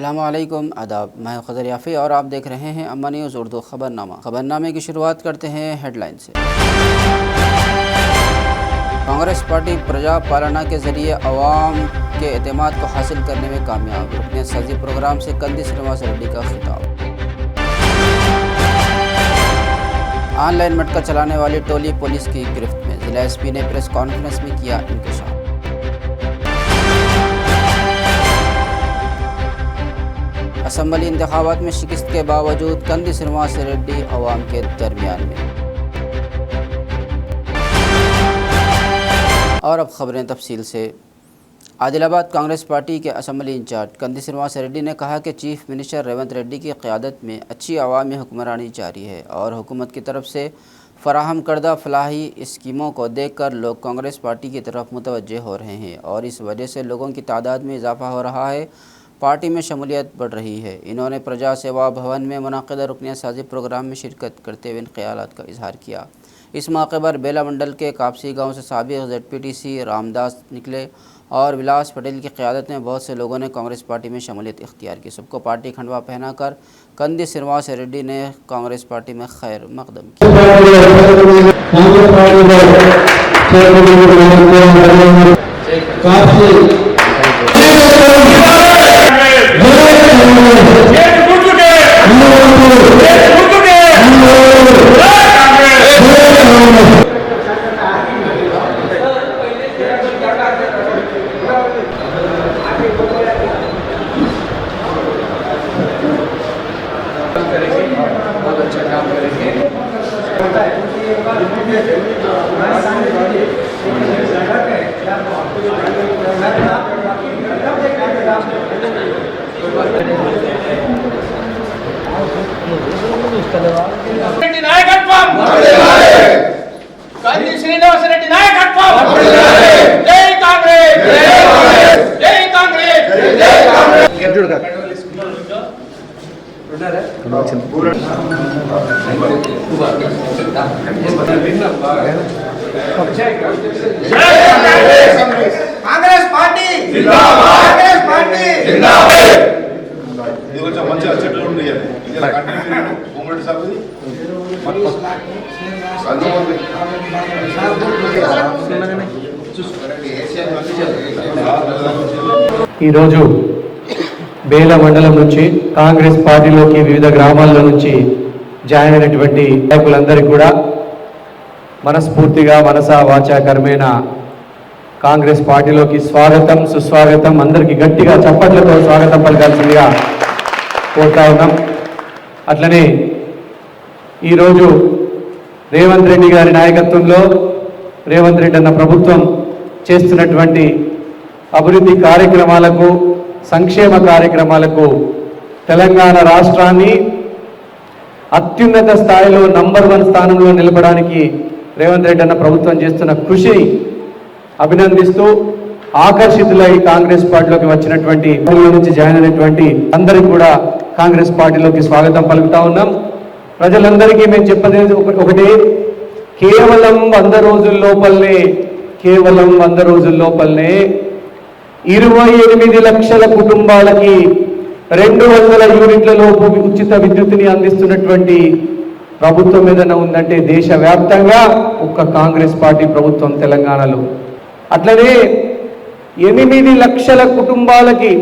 अस्सलामुअलैकुम आदाब, मैं खज़र याफ़ी और आप देख रहे हैं अम्मा न्यूज़ उर्दू ख़बरनामा। ख़बरनामे की शुरुआत करते हैं हेडलाइन से। कांग्रेस पार्टी प्रजा पालना के ज़रिए अवाम के एतमाद को हासिल करने में कामयाब, रुकनियत साजी प्रोग्राम से कंदी श्रीनिवास रेड्डी का खिताब। ऑनलाइन मटका चलाने वाली टोली पुलिस की गिरफ्त में, जिला एसपी ने प्रेस कॉन्फ्रेंस में किया इंकशाफ। असम्बली इंतखाबात में शिकस्त के बावजूद कंदी श्रीनिवास रेड्डी अवाम के दरमियान में। और अब खबरें तफसील से। आदिलाबाद कांग्रेस पार्टी के असम्बली इंचार्ज कंदी श्रीनिवास रेड्डी ने कहा कि चीफ मिनिस्टर रेवंत रेड्डी की क़यादत में अच्छी अवामी हुक्मरानी जारी है और हुकूमत की तरफ से फराहम करदा फलाही स्कीमों को देखकर लोग कांग्रेस पार्टी की तरफ मुतवज्जे हो रहे हैं और इस वजह से लोगों की तादाद में इजाफा हो रहा है, पार्टी में शमूलियत बढ़ रही है। इन्होंने प्रजा सेवा भवन में मुनाक़िदा रुकनियत साजी प्रोग्राम में शिरकत करते हुए इन ख्यालात का इजहार किया। इस मौके पर बेला मंडल के कापसी गांव से साबिक़ ZPTC रामदास निकले और विलास पटेल की क़यादत में बहुत से लोगों ने कांग्रेस पार्टी में शमूलियत इख्तियार की। सबको पार्टी खंडवा पहनाकर कंदी श्रीनिवास रेड्डी ने कांग्रेस पार्टी में खैर मकदम कंदी श्रीनिवास रेड्डी नायकत्व जय कांग्रेस जय कांग्रेस जय कांग्रेस कांग्रेस पार्टी जिंदाबाद कांग्रेस पार्टी जिंदाबाद ఇది కొంచెం మంచిగా చెట్లు ఉన్నాయి ఇది కంటిన్యూ కోమరెడ్డి సాబ్ ఈరోజు బేల మండలం నుంచి కాంగ్రెస్ పార్టీలోకి వివిధ గ్రామాల్లో నుంచి జాయిన్ అయినటువంటి నాయకులందరికీ కూడా మనస్ఫూర్తిగా మనసా వాచా కర్మేణ కాంగ్రెస్ పార్టీలోకి స్వాగతం సుస్వాగతం. అందరికీ గట్టిగా చప్పట్లతో స్వాగతం పలకాల్సిందిగా కోరుతా ఉన్నాం. అట్లనే ఈరోజు రేవంత్ రెడ్డి గారి నాయకత్వంలో రేవంత్ రెడ్డి అన్న ప్రభుత్వం చేస్తున్నటువంటి అభివృద్ధి కార్యక్రమాలకు సంక్షేమ కార్యక్రమాలకు తెలంగాణ రాష్ట్రాన్ని అత్యున్నత స్థాయిలో నంబర్ 1 స్థానంలో నిలపడానికి రేవంత్ రెడ్డి అన్న ప్రభుత్వం చేస్తున్న కృషిని అభినందిస్తూ ఆకర్షితులై కాంగ్రెస్ పార్టీలోకి వచ్చినటువంటి నుంచి జాయిన్ అయినటువంటి అందరికీ కూడా కాంగ్రెస్ పార్టీలోకి స్వాగతం పలుకుతా ఉన్నాం. ప్రజలందరికీ మేము చెప్పేది ఒకటి, కేవలం 100 రోజుల లోపలనే 28 లక్షల కుటుంబాలకి 200 యూనిట్ల లోపు ఉచిత విద్యుత్తుని అందిస్తున్నటువంటి ప్రభుత్వం ఏదైనా ఉందంటే దేశవ్యాప్తంగా ఒక్క కాంగ్రెస్ పార్టీ ప్రభుత్వం తెలంగాణలో. అట్లనే 8 లక్షల కుటుంబాలకి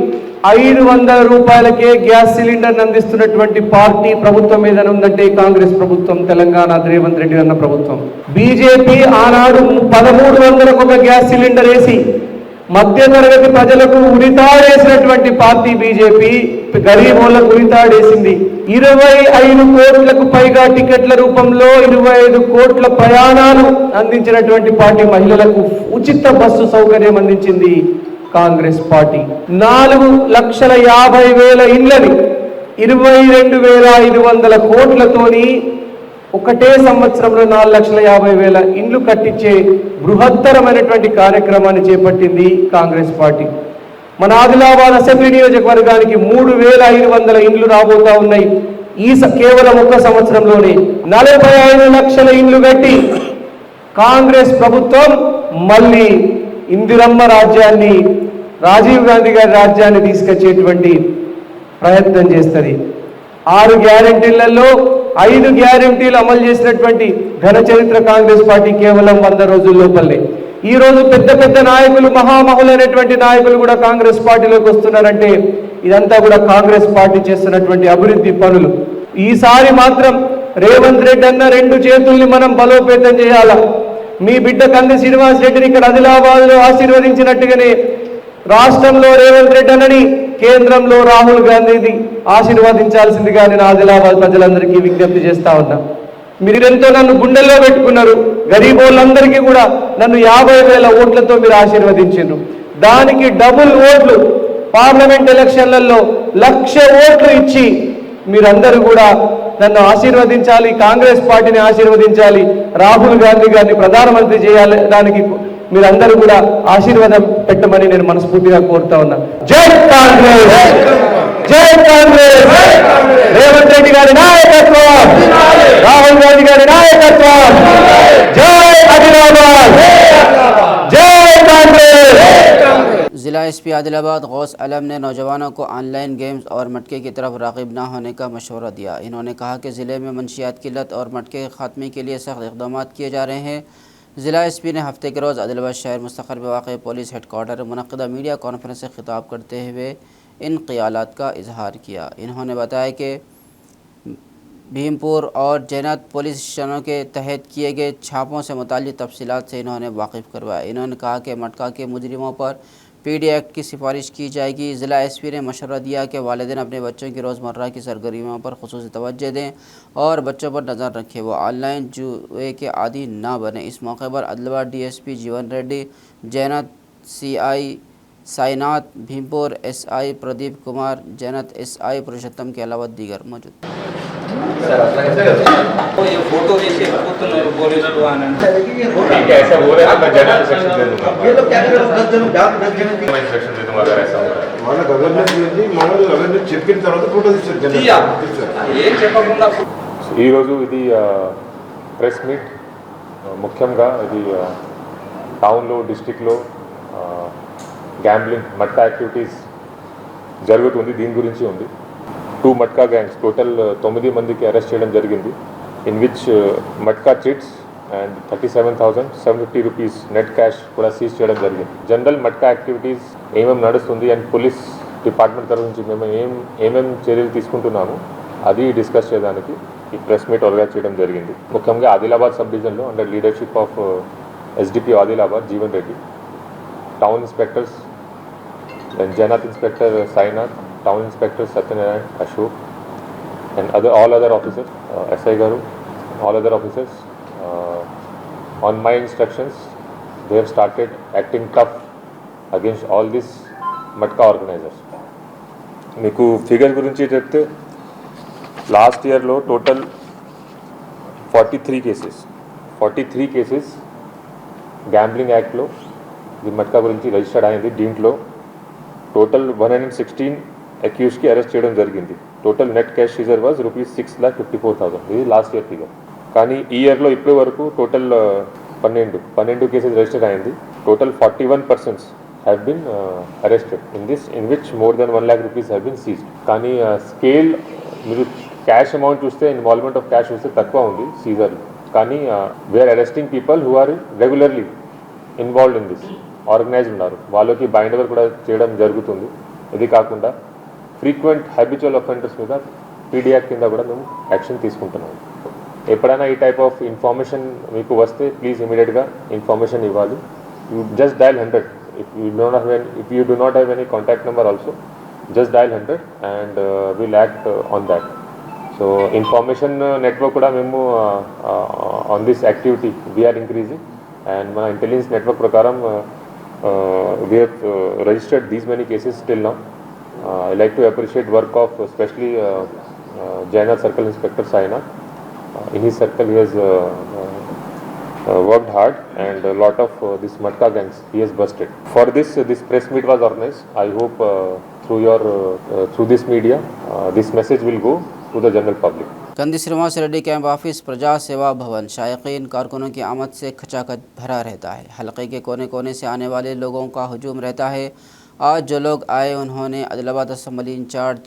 500 రూపాయలకే గ్యాస్ సిలిండర్ని అందిస్తున్నటువంటి పార్టీ ప్రభుత్వం ఏదైనా ఉందంటే కాంగ్రెస్ ప్రభుత్వం, తెలంగాణ రేవంత్ రెడ్డి అన్న ప్రభుత్వం. బీజేపీ ఆనాడు 1300కు ఒక గ్యాస్ సిలిండర్ వేసి మధ్యతరగతి ప్రజలకు ఉరితాడేసినటువంటి పార్టీ బీజేపీ గరీబోళ్లకు ఉరితాడేసింది. 25 కోట్లకు పైగా టికెట్ల రూపంలో 25 కోట్ల ప్రయాణాలు అందించినటువంటి పార్టీ, మహిళలకు ఉచిత బస్సు సౌకర్యం అందించింది కాంగ్రెస్ పార్టీ. 4,50,000 ఇళ్లని 22,500 కోట్లతోని ఒకటే సంవత్సరంలో 4,50,000 ఇండ్లు కట్టించే బృహత్తరమైనటువంటి కార్యక్రమాన్ని చేపట్టింది కాంగ్రెస్ పార్టీ. మన ఆదిలాబాద్ అసెంబ్లీ నియోజకవర్గానికి 3,500 ఇండ్లు రాబోతా ఉన్నాయి. ఈ కేవలం ఒక్క సంవత్సరంలోనే 45 లక్షల ఇండ్లు కట్టి కాంగ్రెస్ ప్రభుత్వం మళ్ళీ ఇందిరమ్మ రాజ్యాన్ని, రాజీవ్ గాంధీ గారి రాజ్యాన్ని తీసుకొచ్చేటువంటి ప్రయత్నం చేస్తుంది. 6 గ్యారెంటీలలో 5 గ్యారెంటీలు అమలు చేసినటువంటి ఘన చరిత్ర కాంగ్రెస్ పార్టీ కేవలం 100 రోజుల లోపలనే. ఈ రోజు పెద్ద పెద్ద నాయకులు, మహామహులైనటువంటి నాయకులు కూడా కాంగ్రెస్ పార్టీలోకి వస్తున్నారంటే ఇదంతా కూడా కాంగ్రెస్ పార్టీ చేస్తున్నటువంటి అభివృద్ధి పనులు. ఈసారి మాత్రం రేవంత్ రెడ్డి అన్న 2 చేతుల్ని మనం బలోపేతం చేయాలా. మీ బిడ్డ కంది శ్రీనివాస్ రెడ్డిని ఇక్కడ ఆదిలాబాద్లో ఆశీర్వదించినట్టుగానే రాష్ట్రంలో రేవంత్ రెడ్డి అన్నని కేంద్రంలో రాహుల్ గాంధీని ఆశీర్వదించాల్సిందిగా నేను ఆదిలాబాద్ ప్రజలందరికీ విజ్ఞప్తి చేస్తా ఉన్నా. మీరెంతో నన్ను గుండెల్లో పెట్టుకున్నారు. గరీబోళ్ళందరికీ కూడా నన్ను 50,000 ఓట్లతో మీరు ఆశీర్వదించారు. దానికి డబుల్ ఓట్లు పార్లమెంట్ ఎలక్షన్లలో 1,00,000 ఓట్లు ఇచ్చి మీరందరూ కూడా నన్ను ఆశీర్వదించాలి, కాంగ్రెస్ పార్టీని ఆశీర్వదించాలి, రాహుల్ గాంధీ గారిని ప్రధానమంత్రి చేయాలి, దానికి మీరందరూ కూడా ఆశీర్వాదం పెట్టమని నేను మనస్ఫూర్తిగా కోరుతా ఉన్నా. జై కాంగ్రెస్, జై కాంగ్రెస్, రేవంత్ రెడ్డి గారి నాయకత్వం, రాహుల్ గాంధీ గారి నాయకత్వం, జై ఆదిలాబాద్, జై कांग्रेस। जिला एसपी आदिलाबाद गौस आलम ने नौजवानों को ऑनलाइन गेम्स और मटके की तरफ राग़िब न होने का मशवरा दिया। इन्होंने कहा कि ज़िले में मंशियात की लत और मटके के खात्मे के लिए सख्त इक़दाम किए जा रहे हैं। ज़िला एसपी ने हफ्ते के रोज़ आदिलाबाद शहर मुस्तक़िल में वाक़ पुलिस हेडक्वार्टर में मुनक़्क़िदा मीडिया कॉन्फ्रेंस से खिताब करते हुए इन क़यालात का इजहार किया। इन्होंने बताया कि भीमपुर और जैनत पुलिस स्टेशनों के तहत किए गए छापों से मुताल्लिक़ तफसीलात से इन्होंने वाकिफ़ करवाया। इन्होंने कहा कि मटका के मुजरिमों पर पीडी एक्ट की सिफारिश की जाएगी। ज़िला एसपी ने मशवरा दिया कि वालिदैन अपने बच्चों की रोज़मर्रा की सरगर्मियों पर ख़ुसूसी तवज्जो दें और बच्चों पर नज़र रखें, वो ऑनलाइन जुए के आदी ना बने। इस मौके पर Adilabad DSP Jeevan Reddy, Jainath CI Sainath, Bhimpur SI Pradeep Kumar, Jainath SI Purushottam के अलावा दीगर मौजूद। ये फोटो जैसे पुलिस को आनंद ठीक है, ऐसा हो रहा है तो मैं जनरल सेक्शन दे दूंगा। ये लोग क्या कर रहे हैं? 10 जन मैं इंस्ट्रक्शन दे दूंगा अगर ऐसा हो रहा है। మనకు అవేర్నెస్ చెప్పిన తర్వాత ఫోటో తీస్తారు. ఏం చెప్పకుండా ఈరోజు ఇది ప్రెస్ మీట్ ముఖ్యంగా ఇది టౌన్లో డిస్ట్రిక్ట్లో గ్యాంబ్లింగ్ మట్కా యాక్టివిటీస్ జరుగుతుంది, దీని గురించి ఉంది. 2 మట్కా గ్యాంగ్స్ టోటల్ 9 మందికి అరెస్ట్ చేయడం జరిగింది. In which matka chits and 37,750 rupees net cash కూడా సీజ్ చేయడం జరిగింది. జనరల్ మట్కా యాక్టివిటీస్ ఏమేమి నడుస్తుంది అండ్ పోలీస్ డిపార్ట్మెంట్ తరఫు నుంచి మేము ఏమేమి చర్యలు తీసుకుంటున్నాము అది డిస్కస్ చేయడానికి ఈ ప్రెస్ మీట్ ఆర్గనైజ్ చేయడం జరిగింది. ముఖ్యంగా ఆదిలాబాద్ సబ్ డివిజన్లో under leadership of SDP Adilabad Jeevan Reddy, town inspectors Jainath inspector Sainath, town inspector Satyanarayana Ashok and all other officers, SI Garu, all other officers, on my instructions, they have started acting tough against all these matka organisers. మీకు figure గురించి చెప్తే last ఇయర్లో total 43 cases gambling యాక్ట్లో ఈ మట్కా గురించి registered అయింది. దీంట్లో total 116 అక్యూజ్కి arrest చేయడం జరిగింది. Total net cash seizure was ₹6,54,000. ఇది లాస్ట్ ఇయర్ ఫిగర్. కానీ ఈ ఇయర్లో ఇప్పటి వరకు టోటల్ 12 కేసెస్ రిజిస్టర్ అయింది. Total 41 persons have been arrested in which more than 1 lakh rupees have been seized. కానీ స్కేల్ మీరు క్యాష్ అమౌంట్ చూస్తే, ఇన్వాల్వ్మెంట్ ఆఫ్ క్యాష్ చూస్తే తక్కువ ఉంది సీజర్. కానీ we're arresting people who are regularly involved in this, organise ఉన్నారు, వాళ్ళకి bind over కూడా చేయడం జరుగుతుంది. ఇది కాకుండా ఫ్రీక్వెంట్ హ్యాబిచువల్ అఫెండర్స్ మీద పీడీ యాక్ట్ కింద కూడా మేము యాక్షన్ తీసుకుంటున్నాము. ఎప్పుడైనా ఈ టైప్ ఆఫ్ ఇన్ఫర్మేషన్ మీకు వస్తే ప్లీజ్ ఇమీడియట్గా ఇన్ఫర్మేషన్ ఇవ్వాలి. You just dial 100. if you do not have any contact number also, just dial 100 and we'll act on that. So information network kuda memu on this activity we are increasing, and mana intelligence network prakaram we have registered these many cases till now. I like to appreciate work of especially Jaina Circle Inspector Saina. In his circle he has worked hard, and a lot of this matka gangs he has busted. For this press meet was organized. I hope through this media this message will go to the general public. कंदी Srinivas Reddy camp office प्रजा सेवा भवन शायकीन कारकुनों की आमद से खचाखच भरा रहता है। हलके के कोने कोने से आने वाले लोगों का हुजूम रहता है। आज जो लोग आए उन्होंने आदिलाबाद असेंबली इंचार्ज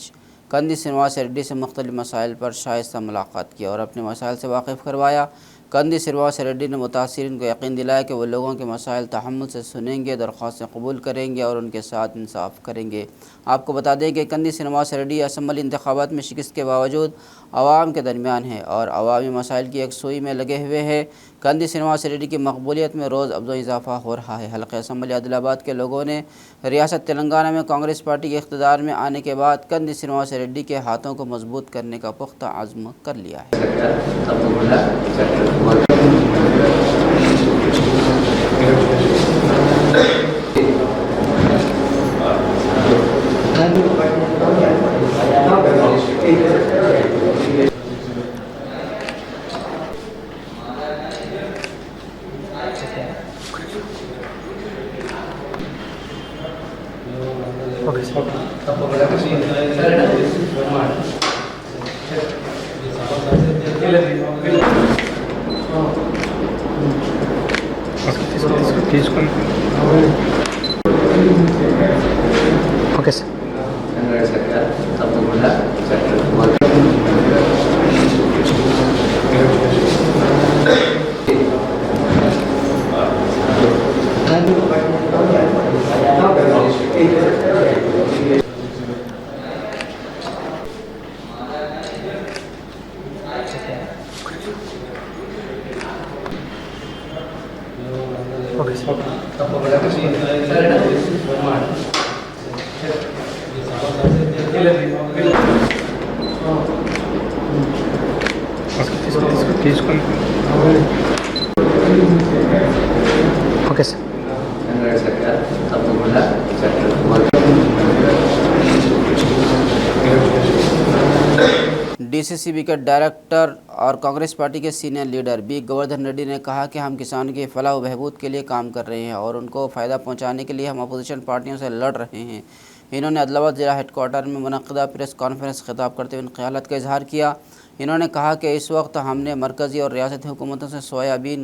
कंदी श्रीनिवास रेड्डी से मुख्तलिफ मसाइल पर शाइस्ता मुलाकात की और अपने मसाइल से वाकिफ़ करवाया। कंदी श्रीनिवास रेड्डी ने मुतासिरीन को यकीन दिलाया कि वो लोगों के मसाइल तहम्मुल से सुनेंगे, दरख्वास्तें कबूल करेंगे और उनके साथ इंसाफ करेंगे। आपको बता दें कि कंदी श्रीनिवास रेड्डी असम्बली इंतखाबात में शिकस्त के बावजूद आवाम के दरमियान है और अवामी मसाइल की यकसुई में लगे हुए हैं। कंदी श्रीनिवास रेड्डी की मकबूलियत में रोज़ अफज़ा इजाफा हो रहा है। हल्के असम्बली आदिलाबाद के लोगों ने रियासत तेलंगाना में कांग्रेस पार्टी के इख्तिदार में आने के बाद कंदी श्रीनिवास रेड्डी के हाथों को मजबूत करने का पुख्ता आज़म कर लिया है। ఓకే సార్ తప్పకుండా తీసుకొని ఓకే సార్ తప్పకుండా डीसीसीबी के डायरेक्टर और कांग्रेस पार्टी के senior leader B Govardhan Reddy ने कहा कि हम किसानों की फलाह व बहबूद के लिए काम कर रहे हैं और उनको फ़ायदा पहुंचाने के लिए हम अपोजिशन पार्टियों से लड़ रहे हैं। इन्होंने आदिलाबाद ज़िला हेडक्वार्टर में मुनक़दा प्रेस कॉन्फ्रेंस खिताब करते हुए इन ख़यालात का इजहार किया। इन्होंने कहा कि इस वक्त हमने मरकज़ी और रियासती हुकूमतों से सोयाबीन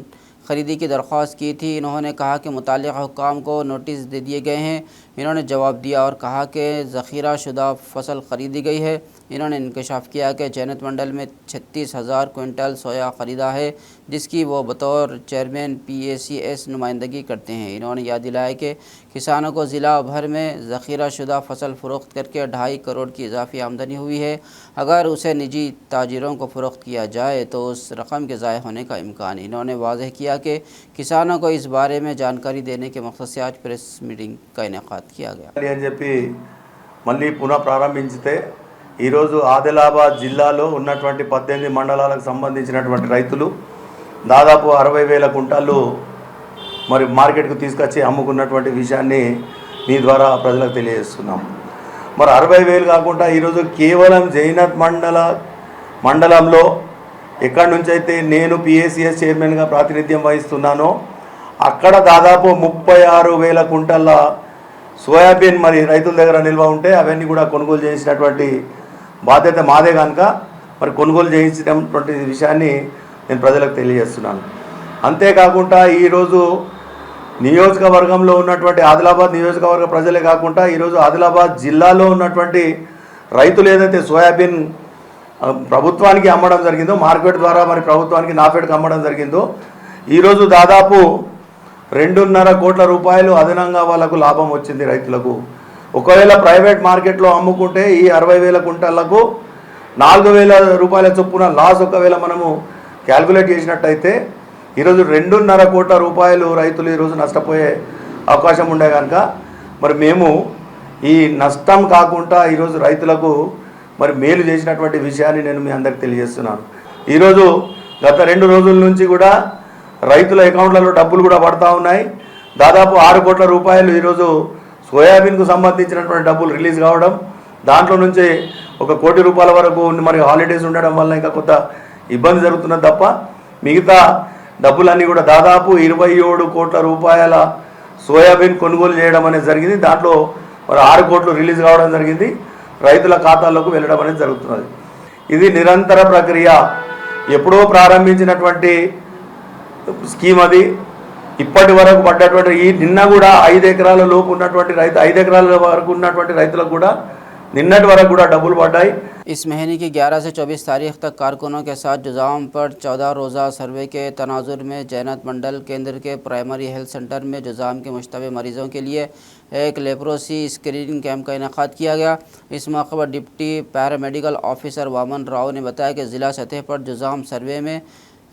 ख़रीदी की दरख्वास्त की थी। इन्होंने कहा कि मुताल्लिक़ा हुक्काम को नोटिस दे दिए गए हैं। इन्होंने जवाब दिया और कहा कि ज़ख़ीरा शुदा फसल ख़रीदी गई है। इन्होंने इंकशाफ किया कि जैनत मंडल में 36,000 क्विंटल सोया ख़रीदा है, जिसकी वो बतौर चेयरमैन PACS नुमाइंदगी करते हैं। इन्होंने याद दिलाया कि किसानों को ज़िला भर में ज़ख़ीरा शुदा फसल फ़रोख्त करके 2.5 करोड़ की इजाफी आमदनी हुई है। अगर उसे निजी ताजिरों को फ़रोख्त किया जाए तो उस रकम के ज़ाय होने का इम्कान। इन्होंने वाज़ेह किया कि किसानों को इस बारे में जानकारी देने के मकसद से आज प्रेस मीटिंग का इनेकाद किया गया అని చెప్పి మళ్ళీ పునః ప్రారంభించితే ఈరోజు ఆదిలాబాద్ జిల్లాలో ఉన్నటువంటి 18 మండలాలకు సంబంధించినటువంటి రైతులు దాదాపు 60,000 కుంటాలు మరి మార్కెట్కు తీసుకొచ్చి అమ్ముకున్నటువంటి విషయాన్ని మీ ద్వారా ప్రజలకు తెలియజేస్తున్నాం. మరి 60,000 కాకుండా ఈరోజు కేవలం జైనత్ మండలంలో ఎక్కడి నుంచి అయితే నేను PACS చైర్మన్గా ప్రాతినిధ్యం వహిస్తున్నానో అక్కడ దాదాపు 36,000 కుంటల సోయాబీన్ మరి రైతుల దగ్గర నిల్వ ఉంటే అవన్నీ కూడా కొనుగోలు చేసినటువంటి బాధ్యత మాదే కనుక మరి కొనుగోలు చేయించినటువంటి విషయాన్ని నేను ప్రజలకు తెలియజేస్తున్నాను. అంతేకాకుండా ఈరోజు నియోజకవర్గంలో ఉన్నటువంటి ఆదిలాబాద్ నియోజకవర్గ ప్రజలే కాకుండా ఈరోజు ఆదిలాబాద్ జిల్లాలో ఉన్నటువంటి రైతులు ఏదైతే సోయాబీన్ ప్రభుత్వానికి అమ్మడం జరిగిందో, మార్కెట్ ద్వారా మరి ప్రభుత్వానికి నాఫెడ్కి అమ్మడం జరిగిందో, ఈరోజు దాదాపు 2.5 కోట్ల రూపాయలు అదనంగా వాళ్ళకు లాభం వచ్చింది రైతులకు. ఒకవేళ ప్రైవేట్ మార్కెట్లో అమ్ముకుంటే ఈ 60,000 కుంటలకు 4,000 రూపాయల చొప్పున లాస్ ఒకవేళ మనము క్యాల్కులేట్ చేసినట్టయితే ఈరోజు 2.5 కోట్ల రూపాయలు రైతులు ఈరోజు నష్టపోయే అవకాశం ఉండే కనుక మరి మేము ఈ నష్టం కాకుండా ఈరోజు రైతులకు మరి మేలు చేసినటువంటి విషయాన్ని నేను మీ అందరికి తెలియజేస్తున్నాను. ఈరోజు గత 2 రోజుల నుంచి కూడా రైతుల అకౌంట్లలో డబ్బులు కూడా పడతా ఉన్నాయి. దాదాపు 6 కోట్ల రూపాయలు ఈరోజు సోయాబీన్కు సంబంధించినటువంటి డబ్బులు రిలీజ్ కావడం, దాంట్లో నుంచి 1 కోటి రూపాయల వరకు మరి హాలిడేస్ ఉండడం వల్ల ఇంకా కొంత ఇబ్బంది జరుగుతున్నది తప్ప మిగతా డబ్బులన్నీ కూడా దాదాపు 27 కోట్ల రూపాయల సోయాబీన్ కొనుగోలు చేయడం అనేది జరిగింది. దాంట్లో మరి 6 కోట్లు రిలీజ్ కావడం జరిగింది, రైతుల ఖాతాల్లోకి వెళ్ళడం అనేది జరుగుతున్నది. ఇది నిరంతర ప్రక్రియ. ఎప్పుడో ప్రారంభించినటువంటి స్కీమ్ అది. ఇప్పటి వరకు పడ్డటువంటి ఈ నిన్న కూడా 5 ఎకరాల లోపు ఉన్నటువంటి రైతు 5 ఎకరాల వరకు ఉన్నటువంటి రైతులకు కూడా నిన్నటి వరకు కూడా డబ్బులు పడ్డాయి. इस महीने की 11 से 24 तारीख तक कारकुनों के साथ जुजाम पर 14 रोज़ा सर्वे के तनाजुर में जैनत मंडल केंद्र के प्राइमरी हेल्थ सेंटर में जुजाम के मुश्तबे मरीज़ों के लिए एक लेप्रोसी स्क्रीनिंग कैंप का इनेकाद किया गया। इस मौके पर deputy paramedical officer Vaman Rao ने बताया कि ज़िला सतह पर जुजाम सर्वे में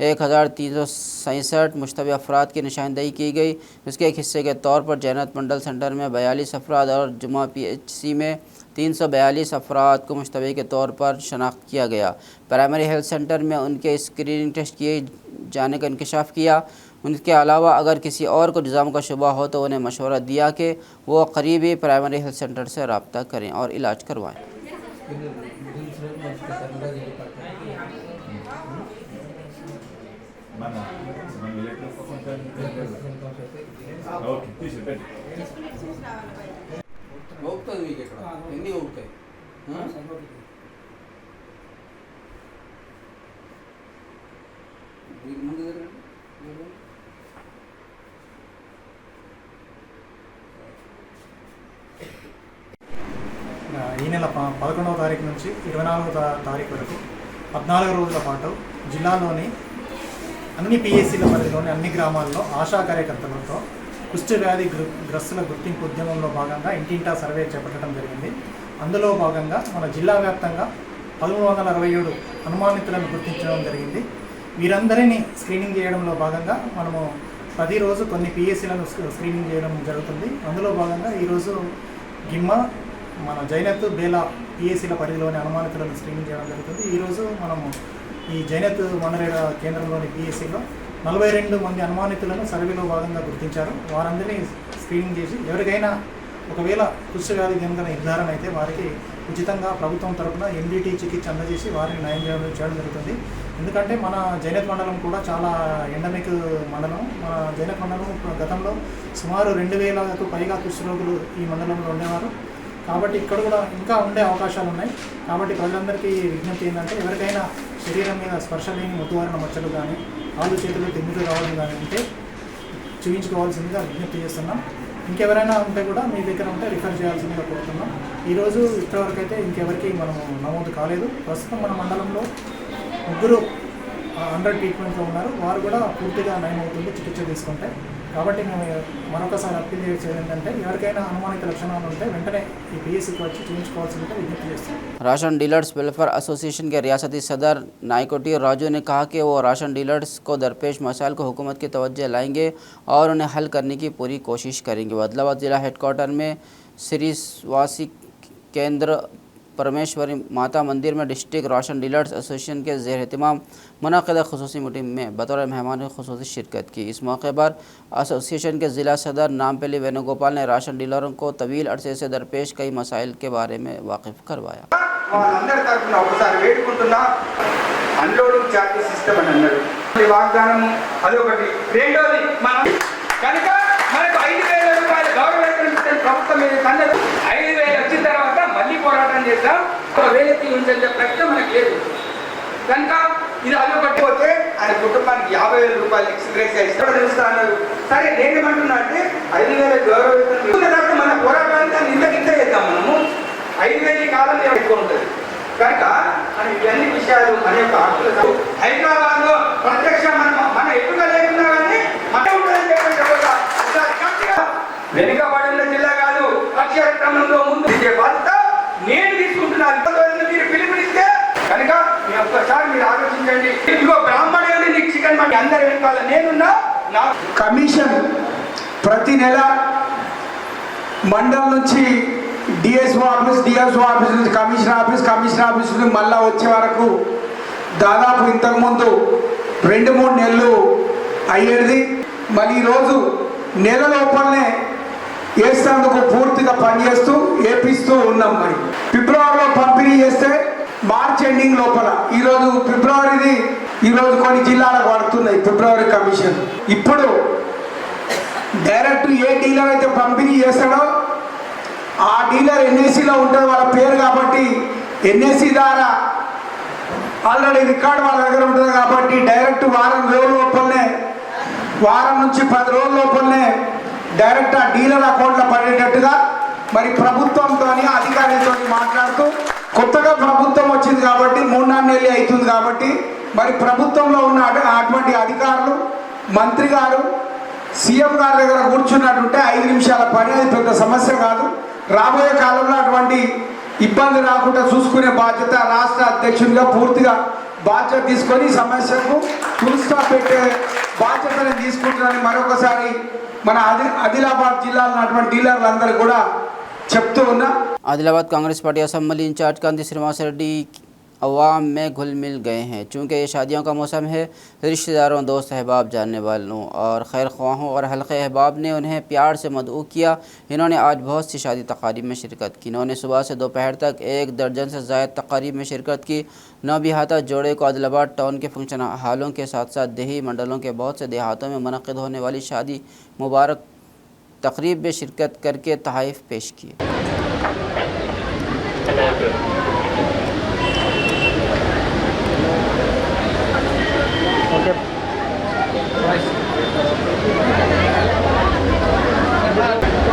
1367 मुश्तबे अफराद की निशानदेही की गई। इसके एक हिस्से के तौर पर जैनत मंडल सेंटर में 42 अफराद और जुमा PHC में 342 अफराद को मुश्तबे के तौर पर शनाख्त किया गया। प्राइमरी हेल्थ सेंटर में उनके स्क्रीनिंग टेस्ट किए जाने का इंकशाफ किया। उनके अलावा अगर किसी और को जुज़ाम का शुबा हो तो उन्हें मशवरा दिया कि वो करीबी प्राइमरी हेल्थ सेंटर से रब्ता करें और इलाज करवाएं। ఈ నెల 11వ తారీఖు నుంచి 24వ తారీఖు వరకు 14 రోజుల పాటు జిల్లాలోని అన్ని PSCల పరిధిలోని అన్ని గ్రామాల్లో ఆశా కార్యకర్తలతో కుష్టి వ్యాధి గ్రస్తుల గుర్తింపు ఉద్యమంలో భాగంగా ఇంటింటా సర్వే చేపట్టడం జరిగింది. అందులో భాగంగా మన జిల్లా వ్యాప్తంగా 1367 అనుమానితులను గుర్తించడం జరిగింది. వీరందరినీ స్క్రీనింగ్ చేయడంలో భాగంగా మనము ప్రతిరోజు కొన్ని PSCలను స్క్రీనింగ్ చేయడం జరుగుతుంది. అందులో భాగంగా ఈరోజు గిమ్మ మన జైనత్ బేలా PSCల పరిధిలోని అనుమానితులను స్క్రీనింగ్ చేయడం జరుగుతుంది. ఈరోజు మనము ఈ జైనత్ మనరేగా కేంద్రంలోని PSCలో 42 మంది అనుమానితులను సర్వేలో భాగంగా గుర్తించారు. వారందరినీ స్క్రీనింగ్ చేసి ఎవరికైనా ఒకవేళ కుష్టి వ్యాధి కనుక నిర్ధారణ అయితే వారికి ఉచితంగా ప్రభుత్వం తరఫున MDT చికిత్స అందజేసి వారిని నయం చేయడం జరుగుతుంది. ఎందుకంటే మన జైనత్ మండలం కూడా చాలా ఎండమిక్ మండలం. మన జైనత్ మండలం గతంలో సుమారు 2000కు పైగా కుష్టి రోగులు ఈ మండలంలో ఉండేవారు. కాబట్టి ఇక్కడ కూడా ఇంకా ఉండే అవకాశాలు ఉన్నాయి. కాబట్టి ప్రజలందరికీ విజ్ఞప్తి ఏంటంటే ఎవరికైనా శరీరం మీద స్పర్శ లేని ముతువారిన మచ్చలు కానీ కాళ్ళు చేతులు తిమ్మిలు రావడం కానీ ఉంటే చూపించుకోవాల్సిందిగా విజ్ఞప్తి చేస్తున్నాం. ఇంకెవరైనా ఉంటే కూడా మీ దగ్గర ఉంటే రిఫర్ చేయాల్సిందిగా కోరుతున్నాం. ఈరోజు ఇప్పటివరకు అయితే ఇంకెవరికి మనము నమోదు కాలేదు. ప్రస్తుతం మన మండలంలో 3 అండర్ ట్రీట్మెంట్లో ఉన్నారు. వారు కూడా పూర్తిగా నయం అవుతుంది చికిత్స తీసుకుంటే. కాబట్టి మేము మరొకసారి అప్పీల్ చేసేది ఏంటంటే ఎవరికైనా అనుమానిత లక్షణాలు ఉంటే వెంటనే ఈ PSCకి వచ్చి చూపించుకోవాల్సిందిగా విజ్ఞప్తి చేస్తాం. राशन डीलर्स वेलफेयर एसोसिएशन के रियासती सदर नायकोटी राजू ने कहा कि वो राशन डीलर्स को दरपेश मसाइल को हुकूमत की तवज्जो लाएंगे और उन्हें हल करने की पूरी कोशिश करेंगे। बदलाबाद ज़िला हेडक्वार्टर में श्री स्वासी केंद्र परमेश्वरी माता मंदिर में डिस्ट्रिक्ट राशन डीलर्स एसोसिएशन के ज़ेर एहतमाम मुनक़िदा खुसूसी मीटिंग में बतौर मेहमान खुसूसी शिरकत की। इस मौके पर एसोसिएशन के ज़िला सदर नामपल्ली वेणुगोपाल ने राशन डीलरों को तवील अरसे से दरपेश कई मसाइल के बारे में वाकिफ़ करवाया। వాళ్ళందరి తరఫున ఒకసారి వేడుకుంటున్నా. అన్లోడింగ్ ఛార్జెస్ సిస్టమ్ అని అన్నాడు. వాగ్దానం అదొకటి. రెండోది మనం కనుక మనకు 5,000 రూపాయలు గౌరవ వేతనం ప్రభుత్వం మీద అన్నది. 5,000 వచ్చిన తర్వాత మళ్ళీ పోరాటం చేద్దాం. 1,000 ఉంచే ప్రశ్న మనకు లేదు కనుక ఇది అదొకటి. పోతే ఆయన కుటుంబానికి 50,000 రూపాయలు ఎక్స్గ్రేస్ ఇస్తాడు తెలుస్తా అన్నారు. సరే నేనేమంటున్నా అంటే 5,000 గౌరవ వేతనం మన పోరాటానికి ఇంత చేద్దాం. మనము 5,000 కాలంలో ఎక్కువ ఉంటుంది కనుక మనం ఇవన్నీ విషయాలు అనేక హక్కులు హైదరాబాద్లో ప్రత్యక్ష మన ఎటుగా లేకున్నా కానీ మన ఉంటుందని చెప్పి వెనుకబడిన జిల్లా కాదు. అక్షర క్రమంలో ముందు బాధ్యత నేను తీసుకుంటున్నాను. మీరు పిలుపునిస్తే కనుక మీ ఒక్కసారి మీరు ఆలోచించండి. ఇదిగో బ్రాహ్మణుని నీకు చికెన్ మళ్ళీ అందరు వెనుకాల నేనున్నా. నా కమిషన్ ప్రతి నెల మండలం నుంచి డిఎస్ఓ ఆఫీస్ నుంచి కమిషనర్ ఆఫీస్ నుంచి మళ్ళీ వచ్చే వరకు దాదాపు ఇంతకుముందు 2-3 నెలలు అయ్యేది. మళ్ళీ ఈరోజు నెల లోపలనే వేసేందుకు పూర్తిగా పనిచేస్తూ ఏపిస్తూ ఉన్నాం. మరి ఫిబ్రవరిలో పంపిణీ చేస్తే మార్చ్ ఎండింగ్ లోపల ఈరోజు ఫిబ్రవరిది ఈరోజు కొన్ని జిల్లాలకు పడుతున్నాయి ఫిబ్రవరి కమిషన్. ఇప్పుడు డైరెక్ట్ ఏ డీలర్ అయితే పంపిణీ చేస్తాడో ఆ డీలర్ NSCలో ఉంటుంది వాళ్ళ పేరు. కాబట్టి NSC ద్వారా ఆల్రెడీ రికార్డు వాళ్ళ దగ్గర ఉంటుంది. కాబట్టి డైరెక్ట్ వారం నుంచి 10 రోజుల లోపలనే డైరెక్ట్ ఆ డీలర్ అకౌంట్లో పడేటట్టుగా మరి ప్రభుత్వంతో అధికారులతో మాట్లాడుతూ కొత్తగా ప్రభుత్వం వచ్చింది కాబట్టి 3-4 నెలలు అవుతుంది కాబట్టి మరి ప్రభుత్వంలో ఉన్న అటువంటి అధికారులు మంత్రి గారు సీఎం గారి దగ్గర కూర్చున్నట్టుంటే 5 నిమిషాల పని, అది పెద్ద సమస్య కాదు. రాబోయే కాలంలో అటువంటి ఇబ్బంది రాకుండా చూసుకునే బాధ్యత రాష్ట్ర అధ్యక్షునిగా పూర్తిగా బాధ్యత తీసుకొని సమస్యకు ఫుల్ స్టాప్ పెట్టే బాధ్యతను తీసుకుంటున్నారని మరొకసారి మన ఆదిలాబాద్ జిల్లాలో ఉన్నటువంటి డీలర్లందరూ కూడా చెప్తూ ఉన్నా. Adilabad Congress party assembly incharge Kanti Srinivas Reddy अवाम में घुल मिल गए हैं। चूँकि ये शादियों का मौसम है, रिश्तेदारों, दोस्त अहबाब, जानने वालों और खैर ख्वाहों और हल्के अहबाब ने उन्हें प्यार से मदऊ किया। इन्होंने आज बहुत सी शादी तकारीब में शिरकत की। इन्होंने सुबह से दोपहर तक 1 दर्जन से ज़ायद तकारीब में शिरकत की। नौबिहाता जोड़े को आदिलाबाद टाउन के फंक्शन हालों के साथ साथ देही मंडलों के बहुत से देहातों में मुनक़िद होने वाली शादी मुबारक तकरीब में शिरकत करके तहाइफ पेश किए।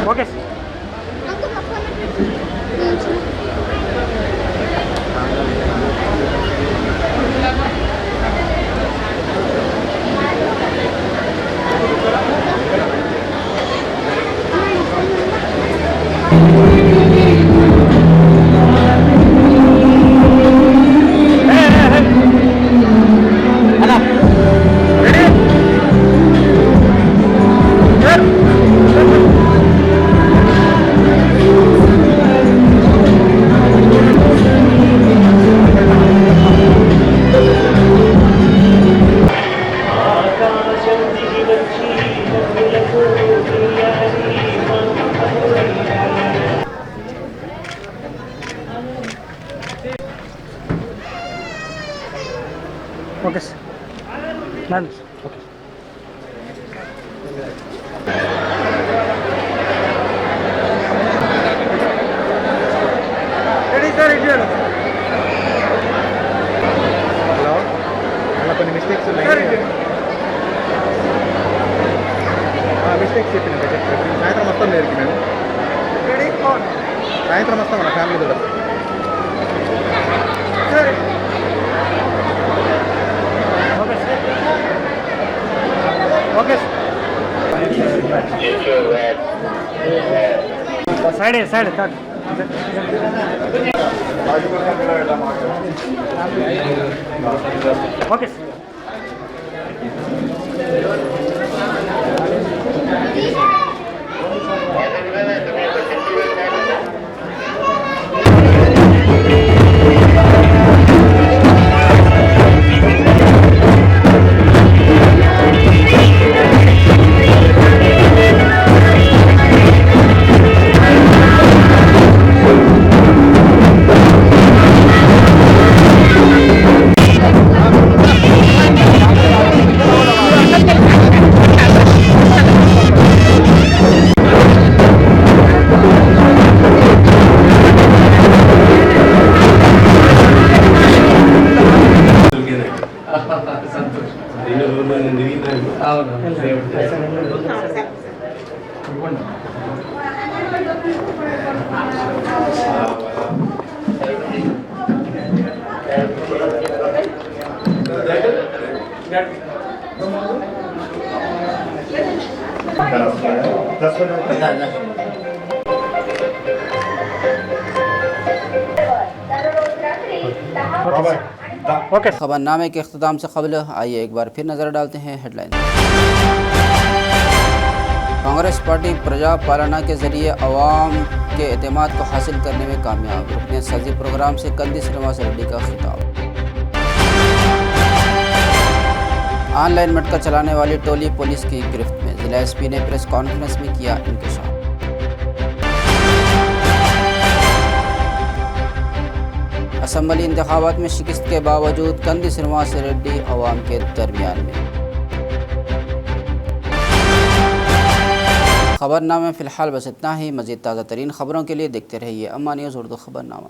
Okay okay ma'am okay ready sir ideal hello అలా కొన్ని మిస్టేక్స్ ఉన్నాయి మిస్టేక్స్ చెప్పిన సాయంత్రం వస్తాం నేర్కి మేము రెడీ ఆన్ సాయంత్రం వస్తాం మన ఫ్యామిలీ కూడా సరే ओके साइड है साइड कट ओके ओके खबरनामे के अख्ताम से कबल आइए एक बार फिर नज़र डालते हैं हेडलाइन। कांग्रेस पार्टी प्रजा पालना के जरिए अवाम के एतमाद को हासिल करने में कामयाब। रुकनियत साजी प्रोग्राम से कांति श्रीनिवास रेड्डी का खिताब। ऑनलाइन मटका चलाने वाली टोली पुलिस की गिरफ्त में। जिला एसपी ने प्रेस कॉन्फ्रेंस में किया इंकशाफ। असम्बली इंतखाबात में शिकस्त के बावजूद कांति श्रीनिवास रेड्डी अवाम के दरमियान में। खबरनामे फ़िलहाल बस इतना ही। मज़ीद ताज़ा तरीन खबरों के लिए देखते रहिए अम्मा न्यूज़ उर्दू खबरनामा।